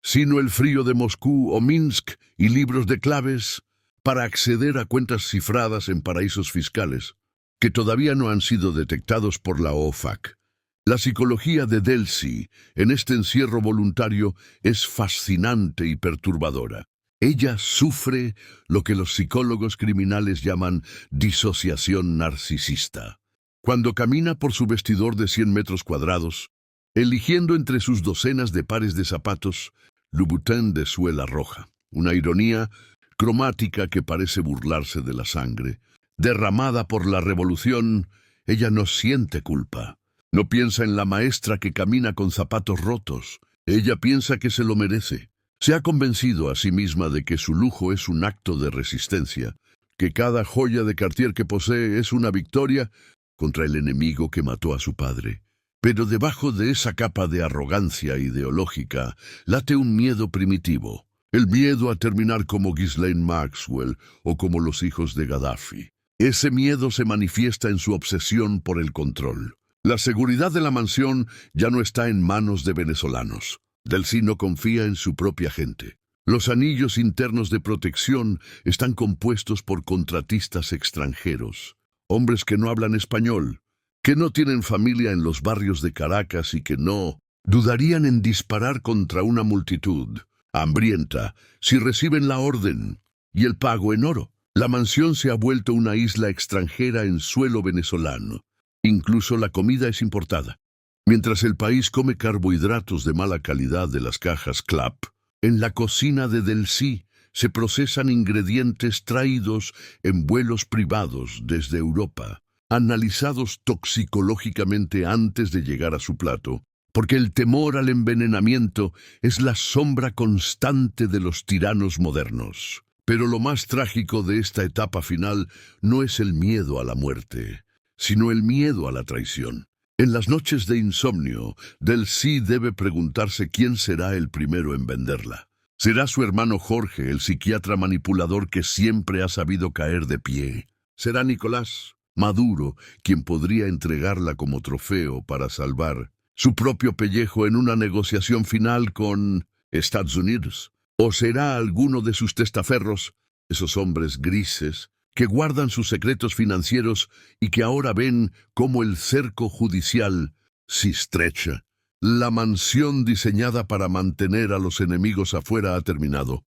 sino el frío de Moscú o Minsk y libros de claves para acceder a cuentas cifradas en paraísos fiscales que todavía no han sido detectados por la OFAC. La psicología de Delcy en este encierro voluntario es fascinante y perturbadora. Ella sufre lo que los psicólogos criminales llaman disociación narcisista. Cuando camina por su vestidor de 100 metros cuadrados, eligiendo entre sus docenas de pares de zapatos, Louboutin de suela roja, una ironía cromática que parece burlarse de la sangre, derramada por la revolución, ella no siente culpa. No piensa en la maestra que camina con zapatos rotos. Ella piensa que se lo merece. Se ha convencido a sí misma de que su lujo es un acto de resistencia, que cada joya de Cartier que posee es una victoria contra el enemigo que mató a su padre. Pero debajo de esa capa de arrogancia ideológica late un miedo primitivo, el miedo a terminar como Ghislaine Maxwell o como los hijos de Gaddafi. Ese miedo se manifiesta en su obsesión por el control. La seguridad de la mansión ya no está en manos de venezolanos. Delcy no confía en su propia gente. Los anillos internos de protección están compuestos por contratistas extranjeros, hombres que no hablan español, que no tienen familia en los barrios de Caracas y que no dudarían en disparar contra una multitud hambrienta si reciben la orden y el pago en oro. La mansión se ha vuelto una isla extranjera en suelo venezolano. Incluso la comida es importada. Mientras el país come carbohidratos de mala calidad de las cajas Clap, en la cocina de Delcy se procesan ingredientes traídos en vuelos privados desde Europa, analizados toxicológicamente antes de llegar a su plato, porque el temor al envenenamiento es la sombra constante de los tiranos modernos. Pero lo más trágico de esta etapa final no es el miedo a la muerte, sino el miedo a la traición. En las noches de insomnio, Delcy debe preguntarse quién será el primero en venderla. ¿Será su hermano Jorge, el psiquiatra manipulador que siempre ha sabido caer de pie? ¿Será Nicolás Maduro quien podría entregarla como trofeo para salvar su propio pellejo en una negociación final con Estados Unidos? ¿O será alguno de sus testaferros, esos hombres grises, que guardan sus secretos financieros y que ahora ven cómo el cerco judicial se estrecha? La mansión diseñada para mantener a los enemigos afuera ha terminado,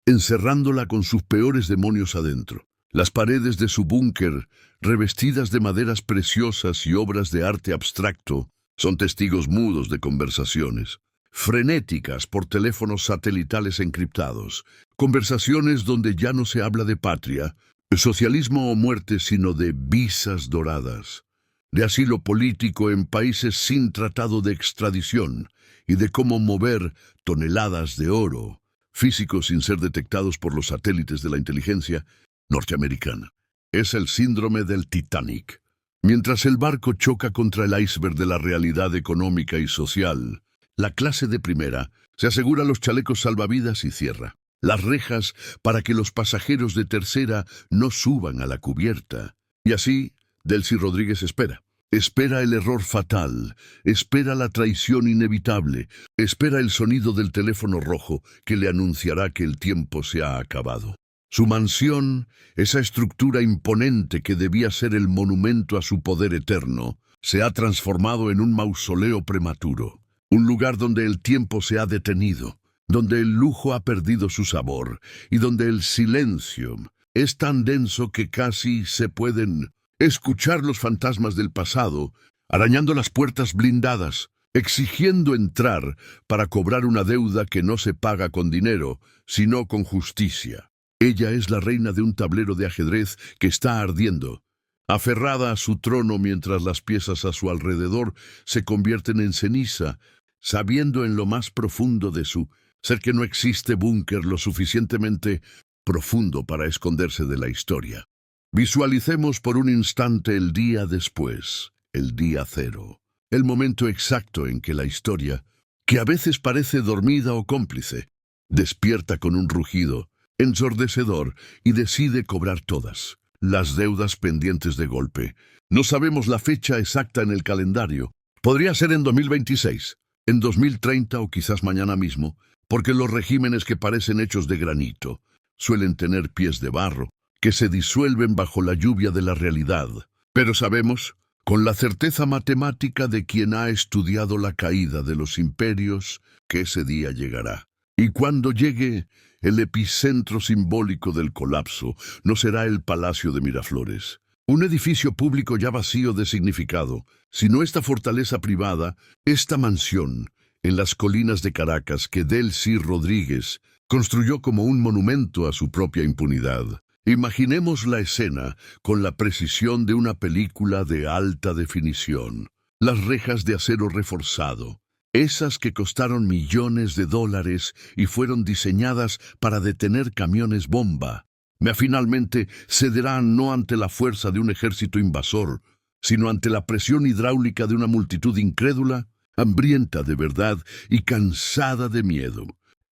encerrándola con sus peores demonios adentro. Las paredes de su búnker, revestidas de maderas preciosas y obras de arte abstracto, son testigos mudos de conversaciones frenéticas por teléfonos satelitales encriptados, conversaciones donde ya no se habla de patria, socialismo o muerte, sino de visas doradas, de asilo político en países sin tratado de extradición y de cómo mover toneladas de oro, físicos sin ser detectados por los satélites de la inteligencia norteamericana. Es el síndrome del Titanic. Mientras el barco choca contra el iceberg de la realidad económica y social, la clase de primera se asegura los chalecos salvavidas y cierra las rejas para que los pasajeros de tercera no suban a la cubierta. Y así, Delcy Rodríguez espera. Espera el error fatal, espera la traición inevitable, espera el sonido del teléfono rojo que le anunciará que el tiempo se ha acabado. Su mansión, esa estructura imponente que debía ser el monumento a su poder eterno, se ha transformado en un mausoleo prematuro. Un lugar donde el tiempo se ha detenido, donde el lujo ha perdido su sabor y donde el silencio es tan denso que casi se pueden escuchar los fantasmas del pasado arañando las puertas blindadas, exigiendo entrar para cobrar una deuda que no se paga con dinero, sino con justicia. Ella es la reina de un tablero de ajedrez que está ardiendo, aferrada a su trono mientras las piezas a su alrededor se convierten en ceniza, sabiendo en lo más profundo de su ser que no existe búnker lo suficientemente profundo para esconderse de la historia. Visualicemos por un instante el día después, el día cero, el momento exacto en que la historia, que a veces parece dormida o cómplice, despierta con un rugido ensordecedor y decide cobrar todas las deudas pendientes de golpe. No sabemos la fecha exacta en el calendario. Podría ser en 2026, en 2030 o quizás mañana mismo, porque los regímenes que parecen hechos de granito suelen tener pies de barro, que se disuelven bajo la lluvia de la realidad. Pero sabemos, con la certeza matemática de quien ha estudiado la caída de los imperios, que ese día llegará. Y cuando llegue, el epicentro simbólico del colapso no será el Palacio de Miraflores, un edificio público ya vacío de significado, sino esta fortaleza privada, esta mansión, en las colinas de Caracas que Delcy Rodríguez construyó como un monumento a su propia impunidad. Imaginemos la escena con la precisión de una película de alta definición. Las rejas de acero reforzado, esas que costaron millones de dólares y fueron diseñadas para detener camiones bomba, finalmente cederán no ante la fuerza de un ejército invasor, sino ante la presión hidráulica de una multitud incrédula, hambrienta de verdad y cansada de miedo.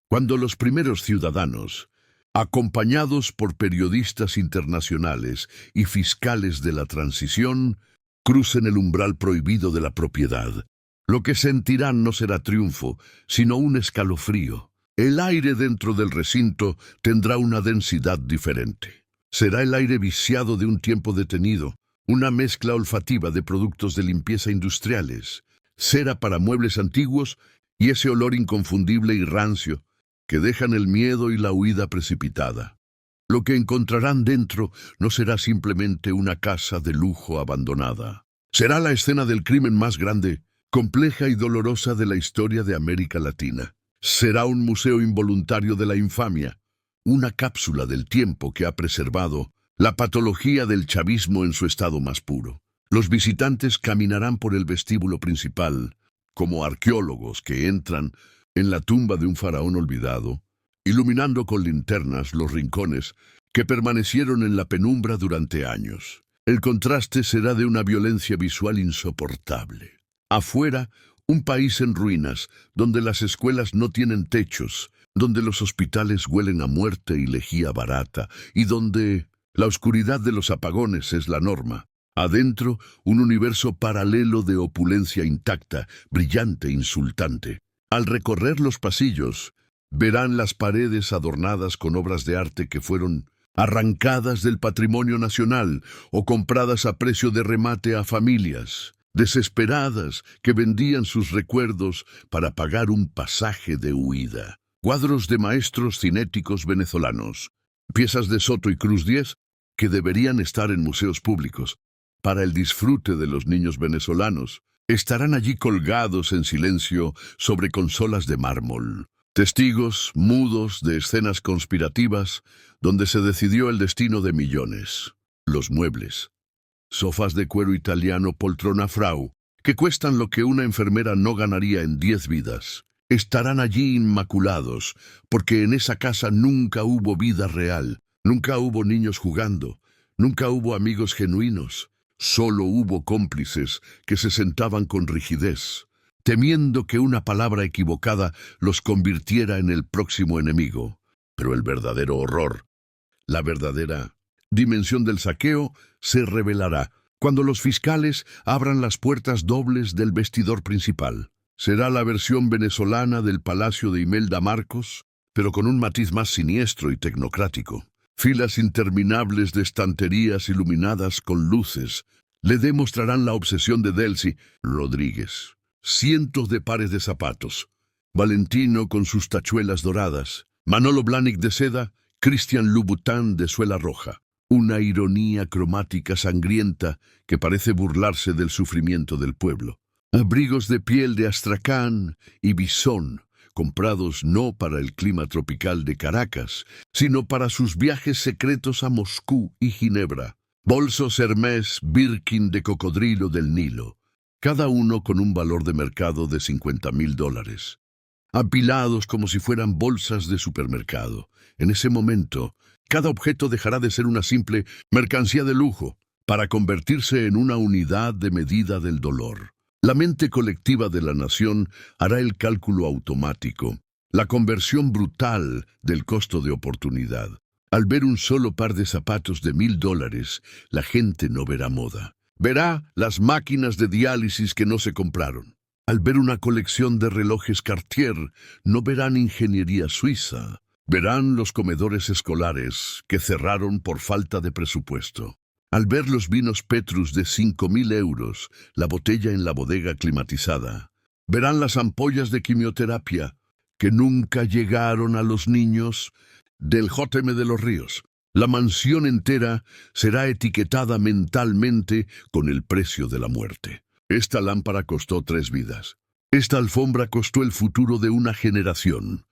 Cuando los primeros ciudadanos, acompañados por periodistas internacionales y fiscales de la transición, crucen el umbral prohibido de la propiedad, lo que sentirán no será triunfo, sino un escalofrío. El aire dentro del recinto tendrá una densidad diferente. Será el aire viciado de un tiempo detenido, una mezcla olfativa de productos de limpieza industriales, cera para muebles antiguos y ese olor inconfundible y rancio que dejan el miedo y la huida precipitada. Lo que encontrarán dentro no será simplemente una casa de lujo abandonada. Será la escena del crimen más grande, compleja y dolorosa de la historia de América Latina. Será un museo involuntario de la infamia, una cápsula del tiempo que ha preservado la patología del chavismo en su estado más puro. Los visitantes caminarán por el vestíbulo principal, como arqueólogos que entran en la tumba de un faraón olvidado, iluminando con linternas los rincones que permanecieron en la penumbra durante años. El contraste será de una violencia visual insoportable. Afuera, un país en ruinas, donde las escuelas no tienen techos, donde los hospitales huelen a muerte y lejía barata, y donde la oscuridad de los apagones es la norma. Adentro, un universo paralelo de opulencia intacta, brillante, insultante. Al recorrer los pasillos, verán las paredes adornadas con obras de arte que fueron arrancadas del patrimonio nacional o compradas a precio de remate a familias desesperadas que vendían sus recuerdos para pagar un pasaje de huida. Cuadros de maestros cinéticos venezolanos, piezas de Soto y Cruz Diez que deberían estar en museos públicos para el disfrute de los niños venezolanos, estarán allí colgados en silencio sobre consolas de mármol. Testigos mudos de escenas conspirativas donde se decidió el destino de millones. Los muebles, sofás de cuero italiano poltrona Frau, que cuestan lo que una enfermera no ganaría en 10 vidas, estarán allí inmaculados, porque en esa casa nunca hubo vida real, nunca hubo niños jugando, nunca hubo amigos genuinos, solo hubo cómplices que se sentaban con rigidez, temiendo que una palabra equivocada los convirtiera en el próximo enemigo. Pero el verdadero horror, la verdadera dimensión del saqueo, se revelará cuando los fiscales abran las puertas dobles del vestidor principal. Será la versión venezolana del Palacio de Imelda Marcos, pero con un matiz más siniestro y tecnocrático. Filas interminables de estanterías iluminadas con luces le demostrarán la obsesión de Delcy Rodríguez. Cientos de pares de zapatos. Valentino con sus tachuelas doradas. Manolo Blahnik de seda. Christian Louboutin de suela roja. Una ironía cromática sangrienta que parece burlarse del sufrimiento del pueblo. Abrigos de piel de astracán y bisón, comprados no para el clima tropical de Caracas, sino para sus viajes secretos a Moscú y Ginebra. Bolsos Hermès Birkin de cocodrilo del Nilo, cada uno con un valor de mercado de $50,000. Apilados como si fueran bolsas de supermercado. En ese momento, cada objeto dejará de ser una simple mercancía de lujo para convertirse en una unidad de medida del dolor. La mente colectiva de la nación hará el cálculo automático, la conversión brutal del costo de oportunidad. Al ver un solo par de zapatos de $1,000, la gente no verá moda. Verá las máquinas de diálisis que no se compraron. Al ver una colección de relojes Cartier, no verán ingeniería suiza. Verán los comedores escolares que cerraron por falta de presupuesto. Al ver los vinos Petrus de 5.000 euros, la botella en la bodega climatizada. Verán las ampollas de quimioterapia que nunca llegaron a los niños del JM de los Ríos. La mansión entera será etiquetada mentalmente con el precio de la muerte. Esta lámpara costó 3 vidas. Esta alfombra costó el futuro de una generación.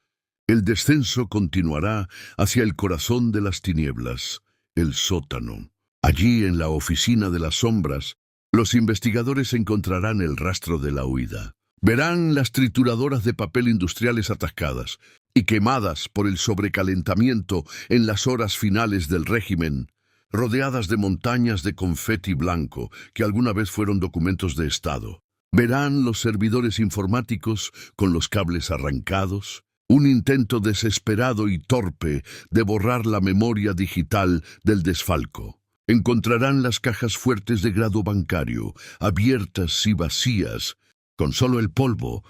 El descenso continuará hacia el corazón de las tinieblas, el sótano. Allí, en la oficina de las sombras, los investigadores encontrarán el rastro de la huida. Verán las trituradoras de papel industriales atascadas y quemadas por el sobrecalentamiento en las horas finales del régimen, rodeadas de montañas de confeti blanco que alguna vez fueron documentos de Estado. Verán los servidores informáticos con los cables arrancados, un intento desesperado y torpe de borrar la memoria digital del desfalco. Encontrarán las cajas fuertes de grado bancario, abiertas y vacías, con solo el polvo,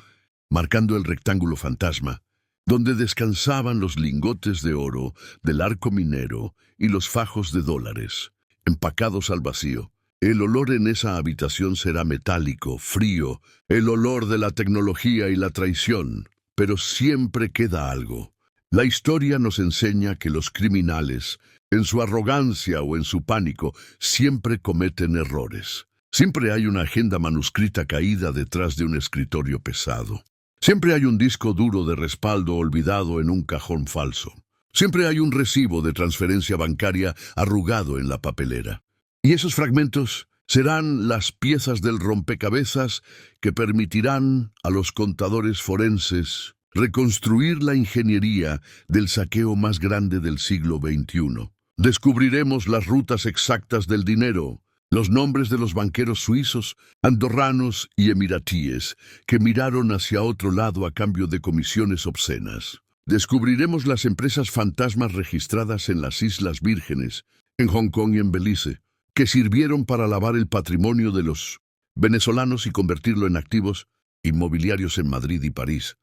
marcando el rectángulo fantasma, donde descansaban los lingotes de oro del arco minero y los fajos de dólares, empacados al vacío. El olor en esa habitación será metálico, frío, el olor de la tecnología y la traición. Pero siempre queda algo. La historia nos enseña que los criminales, en su arrogancia o en su pánico, siempre cometen errores. Siempre hay una agenda manuscrita caída detrás de un escritorio pesado. Siempre hay un disco duro de respaldo olvidado en un cajón falso. Siempre hay un recibo de transferencia bancaria arrugado en la papelera. Y esos fragmentos Serán las piezas del rompecabezas que permitirán a los contadores forenses reconstruir la ingeniería del saqueo más grande del siglo XXI. Descubriremos las rutas exactas del dinero, los nombres de los banqueros suizos, andorranos y emiratíes que miraron hacia otro lado a cambio de comisiones obscenas. Descubriremos las empresas fantasmas registradas en las Islas Vírgenes, en Hong Kong y en Belice, que sirvieron para lavar el patrimonio de los venezolanos y convertirlo en activos inmobiliarios en Madrid y París.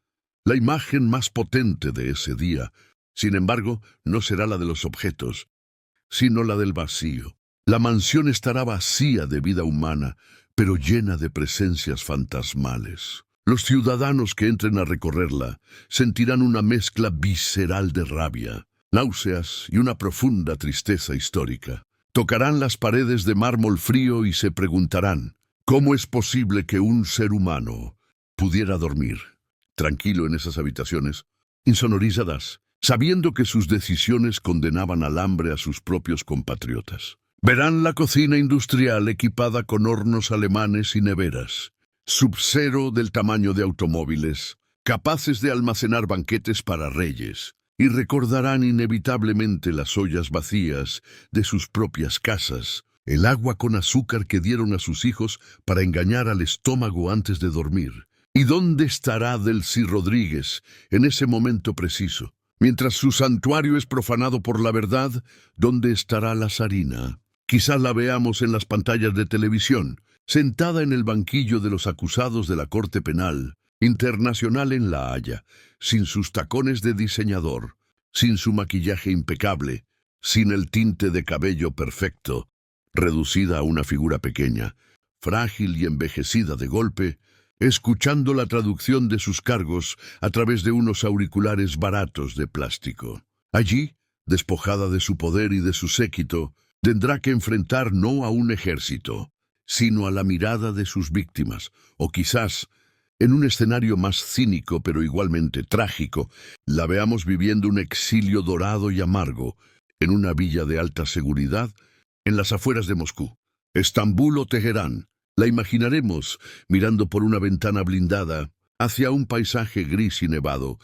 La imagen más potente de ese día, sin embargo, no será la de los objetos, sino la del vacío. La mansión estará vacía de vida humana, pero llena de presencias fantasmales. Los ciudadanos que entren a recorrerla sentirán una mezcla visceral de rabia, náuseas y una profunda tristeza histórica. Tocarán las paredes de mármol frío y se preguntarán, ¿cómo es posible que un ser humano pudiera dormir tranquilo en esas habitaciones, insonorizadas, sabiendo que sus decisiones condenaban al hambre a sus propios compatriotas? Verán la cocina industrial equipada con hornos alemanes y neveras, sub-cero del tamaño de automóviles, capaces de almacenar banquetes para reyes, y recordarán inevitablemente las ollas vacías de sus propias casas, el agua con azúcar que dieron a sus hijos para engañar al estómago antes de dormir. ¿Y dónde estará Delcy Rodríguez en ese momento preciso? Mientras su santuario es profanado por la verdad, ¿dónde estará la zarina? Quizás la veamos en las pantallas de televisión, sentada en el banquillo de los acusados de la Corte Penal Internacional en La Haya, sin sus tacones de diseñador, sin su maquillaje impecable, sin el tinte de cabello perfecto, reducida a una figura pequeña, frágil y envejecida de golpe, escuchando la traducción de sus cargos a través de unos auriculares baratos de plástico. Allí, despojada de su poder y de su séquito, tendrá que enfrentar no a un ejército, sino a la mirada de sus víctimas, o quizás, en un escenario más cínico pero igualmente trágico, la veamos viviendo un exilio dorado y amargo en una villa de alta seguridad en las afueras de Moscú, Estambul o Teherán. La imaginaremos mirando por una ventana blindada hacia un paisaje gris y nevado,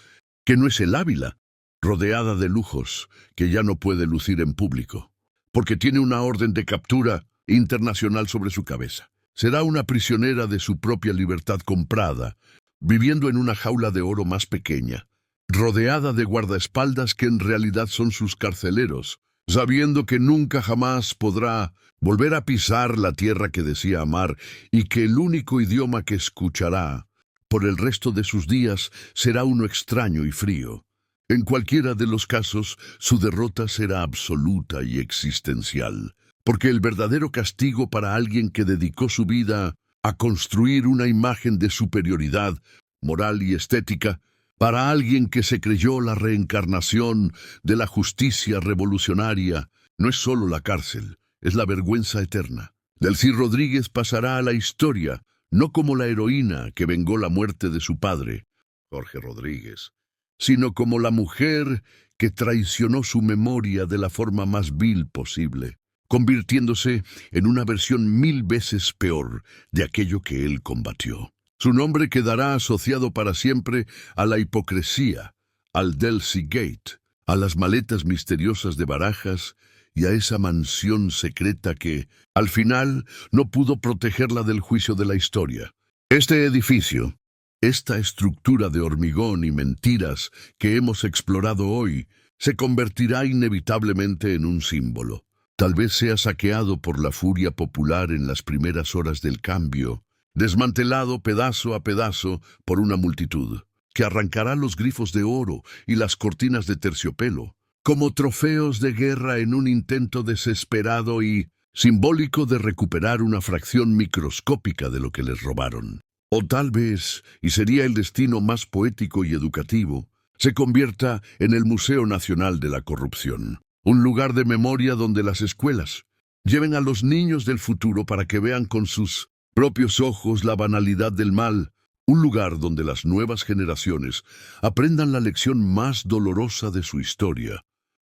que no es el Ávila, rodeada de lujos que ya no puede lucir en público, porque tiene una orden de captura internacional sobre su cabeza. Será una prisionera de su propia libertad comprada, viviendo en una jaula de oro más pequeña, rodeada de guardaespaldas que en realidad son sus carceleros, sabiendo que nunca jamás podrá volver a pisar la tierra que decía amar y que el único idioma que escuchará por el resto de sus días será uno extraño y frío. En cualquiera de los casos, su derrota será absoluta y existencial, porque el verdadero castigo para alguien que dedicó su vida a construir una imagen de superioridad moral y estética, para alguien que se creyó la reencarnación de la justicia revolucionaria, no es solo la cárcel, es la vergüenza eterna. Delcy Rodríguez pasará a la historia, no como la heroína que vengó la muerte de su padre, Jorge Rodríguez, sino como la mujer que traicionó su memoria de la forma más vil posible, convirtiéndose en una versión 1000 veces peor de aquello que él combatió. Su nombre quedará asociado para siempre a la hipocresía, al Delcy Gate, a las maletas misteriosas de Barajas y a esa mansión secreta que, al final, no pudo protegerla del juicio de la historia. Este edificio, esta estructura de hormigón y mentiras que hemos explorado hoy, se convertirá inevitablemente en un símbolo. Tal vez sea saqueado por la furia popular en las primeras horas del cambio, desmantelado pedazo a pedazo por una multitud, que arrancará los grifos de oro y las cortinas de terciopelo, como trofeos de guerra en un intento desesperado y simbólico de recuperar una fracción microscópica de lo que les robaron. O tal vez, y sería el destino más poético y educativo, se convierta en el Museo Nacional de la Corrupción, un lugar de memoria donde las escuelas lleven a los niños del futuro para que vean con sus propios ojos la banalidad del mal, un lugar donde las nuevas generaciones aprendan la lección más dolorosa de su historia,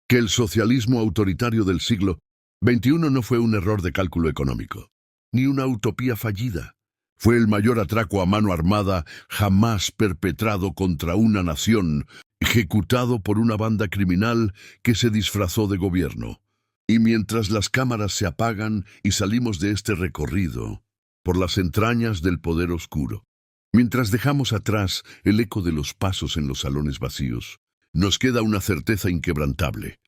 que el socialismo autoritario del siglo XXI no fue un error de cálculo económico, ni una utopía fallida. Fue el mayor atraco a mano armada jamás perpetrado contra una nación, ejecutado por una banda criminal que se disfrazó de gobierno. Y mientras las cámaras se apagan y salimos de este recorrido por las entrañas del poder oscuro, mientras dejamos atrás el eco de los pasos en los salones vacíos, nos queda una certeza inquebrantable,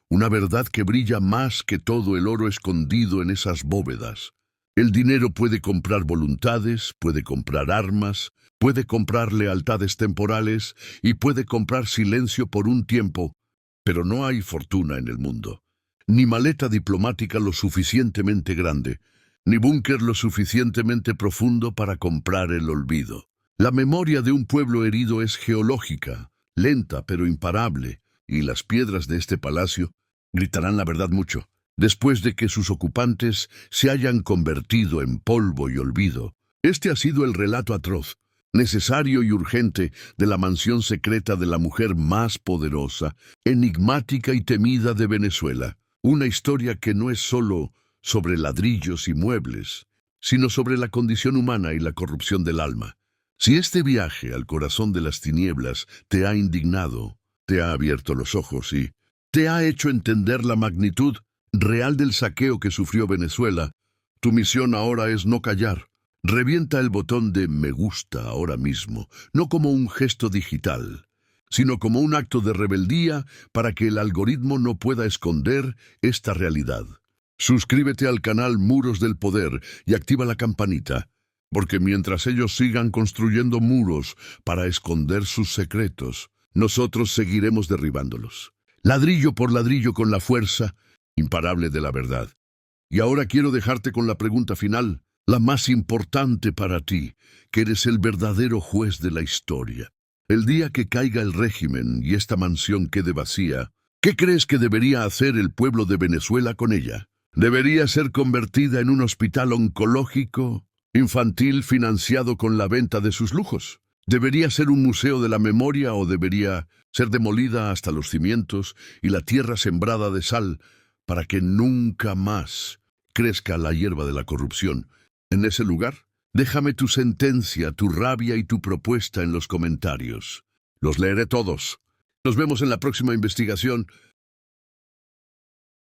una verdad que brilla más que todo el oro escondido en esas bóvedas. El dinero puede comprar voluntades, puede comprar armas, puede comprar lealtades temporales y puede comprar silencio por un tiempo, pero no hay fortuna en el mundo, ni maleta diplomática lo suficientemente grande, ni búnker lo suficientemente profundo para comprar el olvido. La memoria de un pueblo herido es geológica, lenta pero imparable, y las piedras de este palacio gritarán la verdad mucho, después de que sus ocupantes se hayan convertido en polvo y olvido. Este ha sido el relato atroz, necesario y urgente de la mansión secreta de la mujer más poderosa, enigmática y temida de Venezuela. Una historia que no es solo sobre ladrillos y muebles, sino sobre la condición humana y la corrupción del alma. Si este viaje al corazón de las tinieblas te ha indignado, te ha abierto los ojos y te ha hecho entender la magnitud real del saqueo que sufrió Venezuela, tu misión ahora es no callar. Revienta el botón de me gusta ahora mismo, no como un gesto digital, sino como un acto de rebeldía para que el algoritmo no pueda esconder esta realidad. Suscríbete al canal Muros del Poder y activa la campanita, porque mientras ellos sigan construyendo muros para esconder sus secretos, nosotros seguiremos derribándolos, ladrillo por ladrillo con la fuerza imparable de la verdad. Y ahora quiero dejarte con la pregunta final, la más importante para ti, que eres el verdadero juez de la historia. El día que caiga el régimen y esta mansión quede vacía, ¿qué crees que debería hacer el pueblo de Venezuela con ella? ¿Debería ser convertida en un hospital oncológico infantil financiado con la venta de sus lujos? ¿Debería ser un museo de la memoria o debería ser demolida hasta los cimientos y la tierra sembrada de sal para que nunca más crezca la hierba de la corrupción? En ese lugar, déjame tu sentencia, tu rabia y tu propuesta en los comentarios. Los leeré todos. Nos vemos en la próxima investigación.